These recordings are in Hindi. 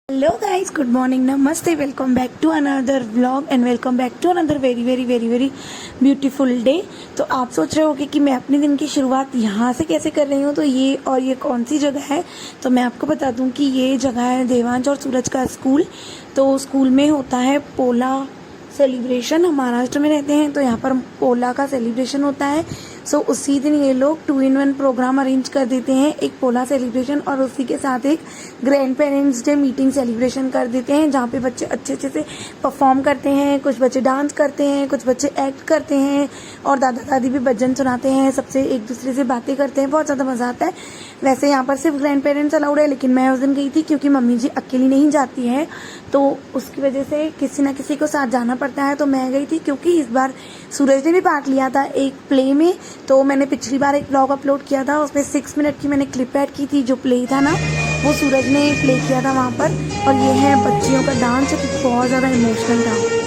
हेलो गाइस, गुड मॉर्निंग, नमस्ते, welcome back to another vlog and welcome back to another very very very very beautiful day. तो आप सोच रहे होगे कि मैं अपने दिन की शुरुआत यहाँ से कैसे कर रही हूँ, तो ये कौन सी जगह है। तो मैं आपको बता दूँ कि ये जगह है देवांश और सूरज का स्कूल। तो स्कूल में होता है पोला सेलिब्रेशन। हम महाराष्ट्र में रहते हैं तो यहाँ पर पोला का सेलिब्रेशन होता है। सो उसी दिन ये लोग 2-in-1 प्रोग्राम अरेंज कर देते हैं, एक पोला सेलिब्रेशन और उसी के साथ एक grand parents day meeting celebration कर देते हैं, जहाँ पे बच्चे अच्छे से परफॉर्म करते हैं। कुछ बच्चे डांस करते हैं, कुछ बच्चे एक्ट करते हैं और दादा दादी भी भजन सुनाते हैं, सबसे एक दूसरे से बातें करते हैं। बहुत ज़्यादा मज़ा आता है। वैसे यहाँ पर सिर्फ ग्रैंड पेरेंट्स अलाउड है, लेकिन मैं उस दिन गई थी क्योंकि मम्मी जी अकेली नहीं जाती हैं, तो उसकी वजह से किसी ना किसी को साथ जाना पड़ता है। तो मैं गई थी क्योंकि इस बार सूरज ने भी पार्ट लिया था एक प्ले में। तो मैंने पिछली बार एक व्लॉग अपलोड किया था, उसमें 6 मिनट की मैंने क्लिप ऐड की थी। जो प्ले था ना, वो सूरज ने प्ले किया था वहाँ पर। और ये है बच्चियों का डांस, जो कि बहुत ज़्यादा इमोशनल था।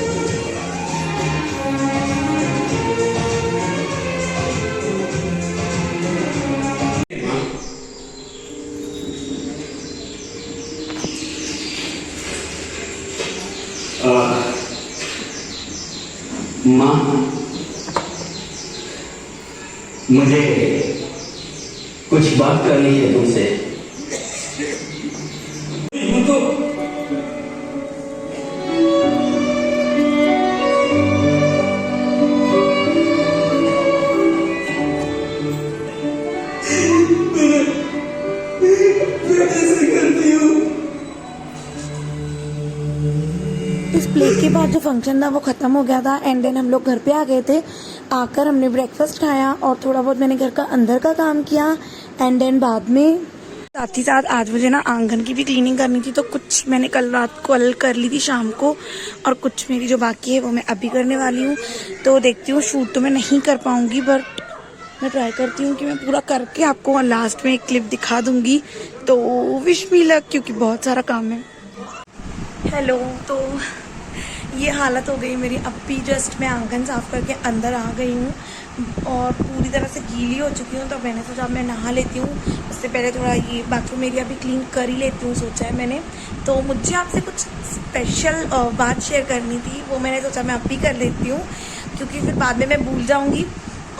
माँ, मुझे कुछ बात करनी है तुमसे। इस प्ले के बाद जो फंक्शन था वो ख़त्म हो गया था एंड देन हम लोग घर पे आ गए थे। आकर हमने ब्रेकफास्ट खाया और थोड़ा बहुत मैंने घर का अंदर का काम किया एंड देन बाद में साथ ही साथ आज मुझे ना आंगन की भी क्लीनिंग करनी थी। तो कुछ मैंने कल रात को कर ली थी शाम को, और कुछ मेरी जो बाकी है वो मैं अभी करने वाली हूँ। तो देखती हूँ, शूट तो मैं नहीं कर पाऊँगी बट मैं ट्राई करती हूँ कि मैं पूरा करके आपको लास्ट में एक क्लिप दिखा दूँगी। तो विश मी लक, क्योंकि बहुत सारा काम है। हेलो, तो ये हालत हो गई मेरी। अब भी जस्ट मैं आंगन साफ करके अंदर आ गई हूँ और पूरी तरह से गीली हो चुकी हूँ। तो मैंने सोचा मैं नहा लेती हूँ, उससे पहले थोड़ा ये बाथरूम एरिया भी क्लीन कर ही लेती हूँ, सोचा है मैंने। तो मुझे आपसे कुछ स्पेशल बात शेयर करनी थी, वो मैंने सोचा मैं अब भी कर लेती हूँ, क्योंकि फिर बाद में मैं भूल जाऊँगी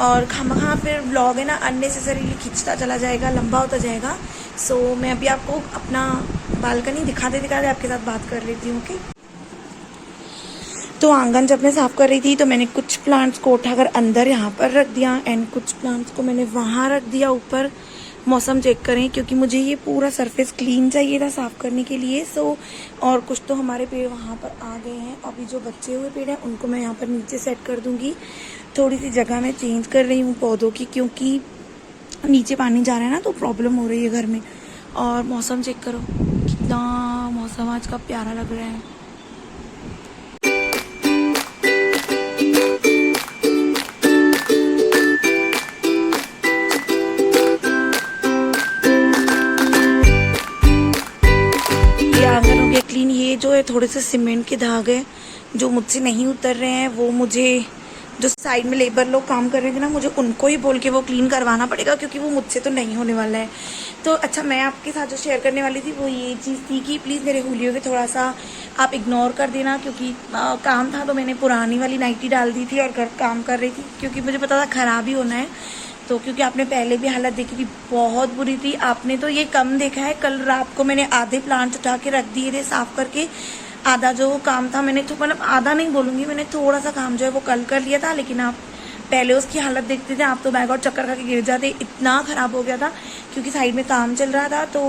और खामखा फिर व्लॉग है ना अननेसेसरीली खींचता चला जाएगा, लंबा होता जाएगा। सो मैं अभी आपको अपना बालकनी दिखाते आपके साथ बात कर लेती हूँ। ओके, तो आंगन जब मैं साफ़ कर रही थी तो मैंने कुछ प्लांट्स को उठाकर अंदर यहाँ पर रख दिया एंड कुछ प्लांट्स को मैंने वहाँ रख दिया ऊपर। मौसम चेक करें, क्योंकि मुझे ये पूरा सरफेस क्लीन चाहिए था साफ़ करने के लिए। सो और कुछ तो हमारे पेड़ वहाँ पर आ गए हैं। अभी जो बचे हुए पेड़ हैं उनको मैं यहाँ पर नीचे सेट कर दूँगी। थोड़ी सी जगह मैं चेंज कर रही हूँ पौधों की, क्योंकि नीचे पानी जा रहा है ना, तो प्रॉब्लम हो रही है घर में। और मौसम चेक करो, कितना मौसम आज का प्यारा लग रहा है। आंगन हो गया क्लीन। ये जो है थोड़े से सीमेंट के धागे जो मुझसे नहीं उतर रहे हैं, वो मुझे जो साइड में लेबर लोग काम कर रहे थे ना, मुझे उनको ही बोल के वो क्लीन करवाना पड़ेगा, क्योंकि वो मुझसे तो नहीं होने वाला है। तो अच्छा, मैं आपके साथ जो शेयर करने वाली थी वो ये चीज़ थी कि प्लीज़ मेरे होलियों के थोड़ा सा आप इग्नोर कर देना, क्योंकि काम था तो मैंने पुरानी वाली नाइटी डाल दी थी और घर काम कर रही थी, क्योंकि मुझे पता था ख़राब ही होना है। तो क्योंकि आपने पहले भी हालत देखी थी, बहुत बुरी थी। आपने तो ये कम देखा है, कल रात को मैंने आधे प्लांट्स उठा के रख दिए थे साफ़ करके। आधा जो काम था मैंने, तो मतलब आधा नहीं बोलूँगी, मैंने थोड़ा सा काम जो है वो कल कर लिया था, लेकिन आप पहले उसकी हालत देखते थे आप तो बैग और चक्कर खा के गिर जाते। इतना ख़राब हो गया था क्योंकि साइड में काम चल रहा था, तो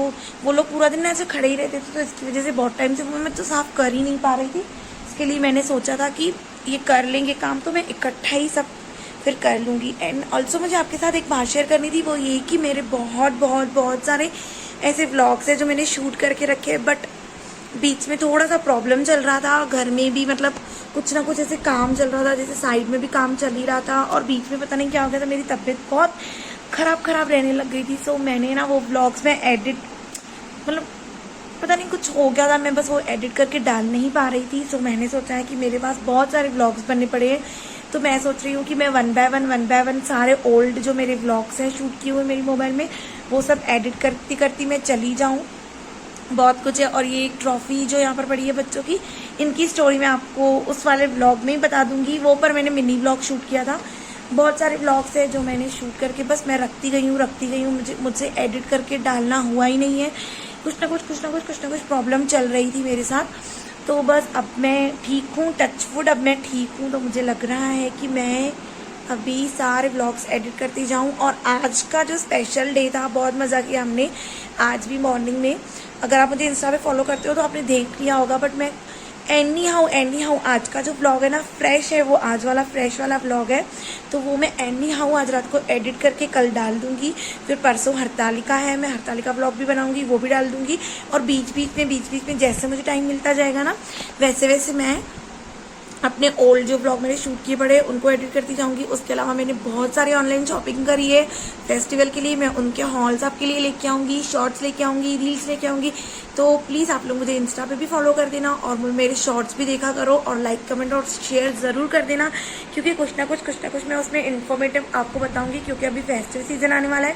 वो लोग पूरा दिन ऐसे खड़े ही रहते थे, तो इसकी वजह से बहुत टाइम से मैं तो साफ़ कर ही नहीं पा रही थी। इसके लिए मैंने सोचा था कि ये कर लेंगे काम, तो मैं इकट्ठा ही सब फिर कर लूँगी। एंड ऑल्सो मुझे आपके साथ एक बात शेयर करनी थी, वो ये कि मेरे बहुत सारे ऐसे व्लॉग्स हैं जो मैंने शूट करके रखे हैं, बट बीच में थोड़ा सा प्रॉब्लम चल रहा था घर में भी, मतलब कुछ ना कुछ ऐसे काम चल रहा था, जैसे साइड में भी काम चल ही रहा था और बीच में पता नहीं क्या हो गया था, मेरी तबीयत बहुत ख़राब रहने लग गई थी। सो मैंने ना वो व्लॉग्स में एडिट, मतलब पता नहीं कुछ हो गया था, मैं बस वो एडिट करके डाल नहीं पा रही थी। सो मैंने सोचा है कि मेरे पास बहुत सारे व्लॉग्स बनने पड़े हैं, तो मैं सोच रही हूँ कि मैं वन बाय वन सारे ओल्ड जो मेरे व्लॉग्स हैं शूट किए हुए मेरी मोबाइल में, वो सब एडिट करती मैं चली जाऊँ बहुत कुछ है। और ये एक ट्रॉफी जो यहाँ पर पड़ी है बच्चों की, इनकी स्टोरी मैं आपको उस वाले ब्लॉग में ही बता दूंगी। वो पर मैंने मिनी ब्लॉग शूट किया था। बहुत सारे ब्लॉग्स है जो मैंने शूट करके बस मैं रखती गई हूँ। मुझसे एडिट करके डालना हुआ ही नहीं है। कुछ ना कुछ प्रॉब्लम चल रही थी मेरे साथ। तो बस अब मैं ठीक हूँ, टचवुड अब मैं ठीक हूँ। तो मुझे लग रहा है कि मैं अभी सारे व्लॉग्स एडिट करती जाऊँ। और आज का जो स्पेशल डे था, बहुत मज़ा किया हमने आज भी मॉर्निंग में। अगर आप मुझे इंस्टा पे फॉलो करते हो तो आपने देख लिया होगा, बट मैं एनी हाउ आज का जो व्लॉग है ना फ्रेश है, वो आज वाला फ्रेश वाला व्लॉग है। तो वो मैं एनी हाउ आज रात को एडिट करके कल डाल दूंगी। फिर परसों हरतालिका है, मैं हरतालिका व्लॉग भी बनाऊंगी, वो भी डाल दूंगी। और बीच बीच में जैसे मुझे टाइम मिलता जाएगा ना, वैसे वैसे मैं अपने ओल्ड जो ब्लॉग मैंने शूट किए पड़े उनको एडिट करती जाऊंगी। उसके अलावा मैंने बहुत सारी ऑनलाइन शॉपिंग करी है फेस्टिवल के लिए। मैं उनके हॉल्स आपके लिए लेके आऊंगी, शॉर्ट्स लेके आऊंगी, रील्स लेके आऊंगी। तो प्लीज़ आप लोग मुझे इंस्टा पे भी फॉलो कर देना और मेरे शॉर्ट्स भी देखा करो और लाइक कमेंट और शेयर ज़रूर कर देना, क्योंकि कुछ ना कुछ मैं उसमें इन्फॉर्मेटिव आपको बताऊंगी। क्योंकि अभी फेस्टिवल सीजन आने वाला है।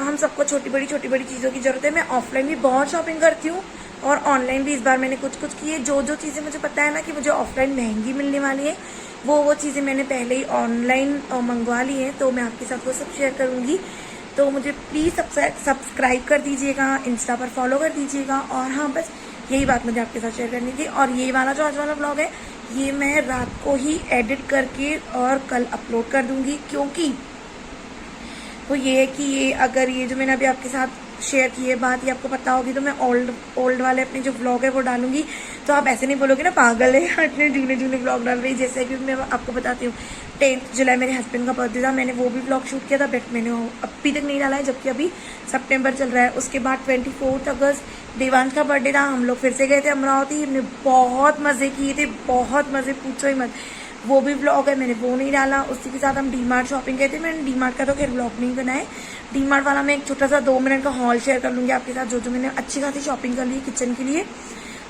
हम सबको छोटी बड़ी चीज़ों की ज़रूरत है। मैं ऑफलाइन भी बहुत शॉपिंग करती हूँ और ऑनलाइन भी इस बार मैंने कुछ की है। जो चीज़ें मुझे पता है ना कि मुझे ऑफलाइन महंगी मिलने वाली है, वो चीज़ें मैंने पहले ही ऑनलाइन मंगवा ली है। तो मैं आपके साथ वो सब शेयर करूँगी। तो मुझे प्लीज़ सब्सक्राइब कर दीजिएगा, इंस्टा पर फॉलो कर दीजिएगा। और हाँ, बस यही बात मुझे आपके साथ शेयर करनी थी। और ये वाला जो आज वाला ब्लॉग है, ये मैं रात को ही एडिट करके और कल अपलोड कर दूँगी। क्योंकि वो ये है कि ये जो मैंने अभी आपके साथ शेयर की है बात, ये आपको पता होगी, तो मैं ओल्ड वाले अपने जो ब्लॉग है वो डालूंगी। तो आप ऐसे नहीं बोलोगे ना पागल है इतने जूने ब्लॉग डाल रही। जैसे कि मैं आपको बताती हूँ, 10 जुलाई मेरे हस्बैंड का बर्थडे था, मैंने वो भी ब्लॉग शूट किया था, बट मैंने अभी तक नहीं डाला है, जबकि अभी सितंबर चल रहा है। उसके बाद 24 अगस्त देवांश का बर्थडे था। हम लोग फिर से गए थे अमरावती, हमने बहुत मज़े किए थे, बहुत मज़े, पूछो ही मत। वो भी ब्लॉग है, मैंने वो नहीं डाला। उसी के साथ हम डीमार्ट शॉपिंग गए थे। मैंने डीमार्ट का तो खैर ब्लॉग नहीं बनाया। डीमार्ट वाला मैं एक छोटा सा 2 मिनट का हॉल शेयर कर लूँगी आपके साथ, जो मैंने अच्छी खासी शॉपिंग कर ली किचन के लिए,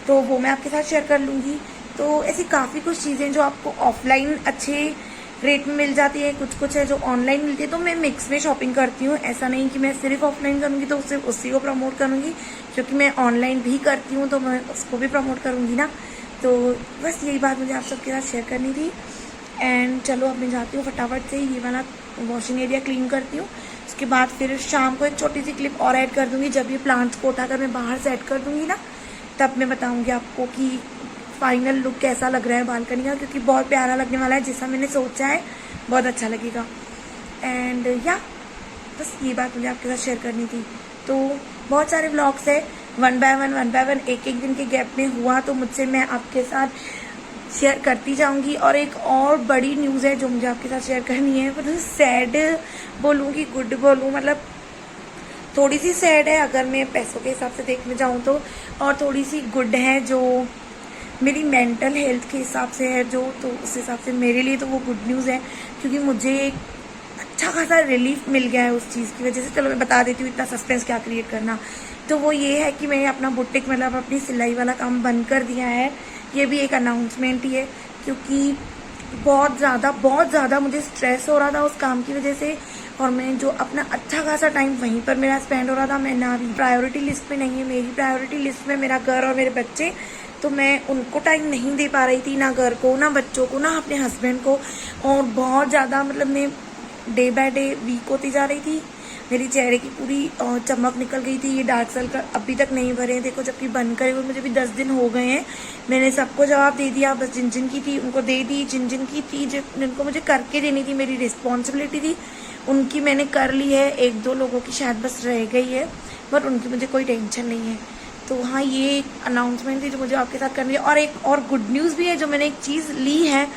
तो वो मैं आपके साथ शेयर कर लूँगी। तो ऐसी काफ़ी कुछ चीज़ें जो आपको ऑफलाइन अच्छे रेट में मिल जाती है, कुछ है जो ऑनलाइन मिलती है। तो मैं मिक्स में शॉपिंग करती हूँ। ऐसा नहीं कि मैं सिर्फ ऑफलाइन करूँगी तो सिर्फ उसी को प्रमोट करूँगी, क्योंकि मैं ऑनलाइन भी करती हूँ तो मैं उसको भी प्रमोट करूँगी ना। तो बस यही बात मुझे आप सबके साथ शेयर करनी थी। एंड चलो अब मैं जाती हूँ फटाफट से ये वाला वॉशिंग एरिया क्लीन करती हूँ। उसके बाद फिर शाम को एक छोटी सी क्लिप और ऐड कर दूँगी। जब ये प्लांट्स को उठाकर मैं बाहर से ऐड कर दूँगी ना, तब मैं बताऊँगी आपको कि फाइनल लुक कैसा लग रहा है बालकनी का, क्योंकि बहुत प्यारा लगने वाला है। जैसा मैंने सोचा है बहुत अच्छा लगेगा। एंड या बस ये बात मुझे आपके साथ शेयर करनी थी। तो बहुत सारे ब्लॉग्स है, वन बाय वन एक दिन के गैप में हुआ, तो मुझसे मैं आपके साथ शेयर करती जाऊंगी। और एक और बड़ी न्यूज़ है जो मुझे आपके साथ शेयर करनी है। मतलब सैड बोलूँ कि गुड बोलूँ, मतलब थोड़ी सी सैड है अगर मैं पैसों के हिसाब से देखने जाऊँ तो, और थोड़ी सी गुड है जो मेरी मेंटल हेल्थ के हिसाब से है जो, तो उस हिसाब से मेरे लिए तो वो गुड न्यूज़ है, क्योंकि मुझे एक अच्छा खासा रिलीफ मिल गया है उस चीज़ की वजह से। चलो मैं बता देती हूँ, इतना सस्पेंस क्या क्रिएट करना। तो वो ये है कि मैंने अपना बुटीक, मतलब अपनी सिलाई वाला काम बंद कर दिया है। ये भी एक अनाउंसमेंट ही है, क्योंकि बहुत ज़्यादा मुझे स्ट्रेस हो रहा था उस काम की वजह से। और मैं जो अपना अच्छा खासा टाइम वहीं पर मेरा स्पेंड हो रहा था, मैं ना प्रायोरिटी लिस्ट में नहीं है, मेरी प्रायोरिटी लिस्ट में मेरा घर और मेरे बच्चे। तो मैं उनको टाइम नहीं दे पा रही थी, ना घर को, ना बच्चों को, ना अपने हस्बैंड को। और बहुत ज़्यादा मतलब मैं डे बाय डे वीक होती जा रही थी। मेरी चेहरे की पूरी चमक निकल गई थी। ये डार्क सर्कल अभी तक नहीं भरे हैं, देखो, जबकि बंद करे हुए मुझे भी 10 दिन हो गए हैं। मैंने सबको जवाब दे दिया, बस जिन की थी उनको दे दी, जिन की थी जिनको मुझे करके देनी थी, मेरी रिस्पॉन्सिबिलिटी थी, उनकी मैंने कर ली है। 1-2 लोगों की शायद बस रह गई है, बट उनकी मुझे कोई टेंशन नहीं है। तो हाँ, ये एक अनाउंसमेंट थी जो मुझे आपके साथ करनी है। और एक और गुड न्यूज़ भी है, जो मैंने एक चीज़ ली है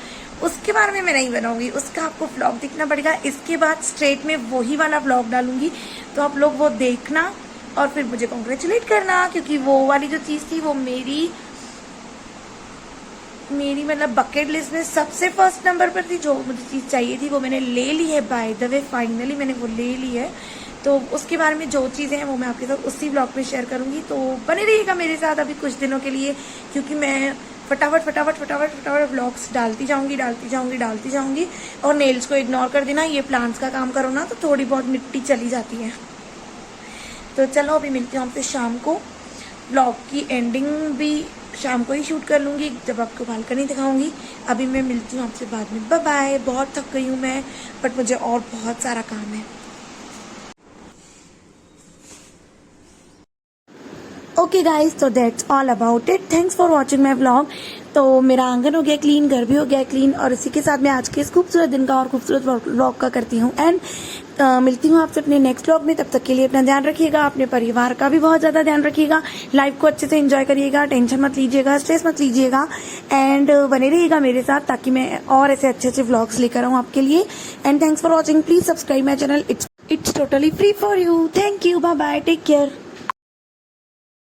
उसके बारे में मैं नहीं बनाऊंगी, उसका आपको व्लॉग देखना पड़ेगा। इसके बाद स्ट्रेट में वही वाला व्लॉग डालूंगी, तो आप लोग वो देखना और फिर मुझे कॉन्ग्रेचुलेट करना, क्योंकि वो वाली जो चीज़ थी वो मेरी मतलब बकेट लिस्ट में सबसे फर्स्ट नंबर पर थी। जो मुझे चीज़ चाहिए थी वो मैंने ले ली है, बाय द वे फाइनली मैंने वो ले ली है। तो उसके बारे में जो चीज़ें हैं वो मैं आपके साथ उसी ब्लॉग में शेयर करूंगी। तो बने रहिएगा मेरे साथ अभी कुछ दिनों के लिए, क्योंकि मैं फटाफट व्लॉग्स डालती जाऊंगी। और नेल्स को इग्नोर कर देना, ये प्लांट्स का काम करो ना तो थोड़ी बहुत मिट्टी चली जाती है। तो चलो अभी मिलती हूँ आपसे शाम को। व्लॉग की एंडिंग भी शाम को ही शूट कर लूँगी जब आपको बालकनी दिखाऊंगी। अभी मैं मिलती हूँ आपसे बाद में। Bye bye. बहुत थक गई हूँ मैं, बट मुझे और बहुत सारा काम है। ओके गाइज, तो that's all about it. Thanks for watching my vlog. तो मेरा आंगन हो गया क्लीन, घर भी हो गया क्लीन, और इसी के साथ मैं आज के इस खूबसूरत दिन का और खूबसूरत व्लॉग का करती हूँ एंड मिलती हूँ आपसे अपने नेक्स्ट व्लॉग में। तब तक के लिए अपना ध्यान रखिएगा, अपने परिवार का भी बहुत ज़्यादा ध्यान रखिएगा, लाइफ को अच्छे से एंजॉय करिएगा, टेंशन मत लीजिएगा, स्ट्रेस मत लीजिएगा, एंड बने रहिएगा मेरे साथ ताकि मैं और ऐसे अच्छे अच्छे व्लॉग्स लेकर आऊँ आपके लिए। And thanks for watching. Please subscribe my channel, it's totally free for you. Thank you, bye bye, take care.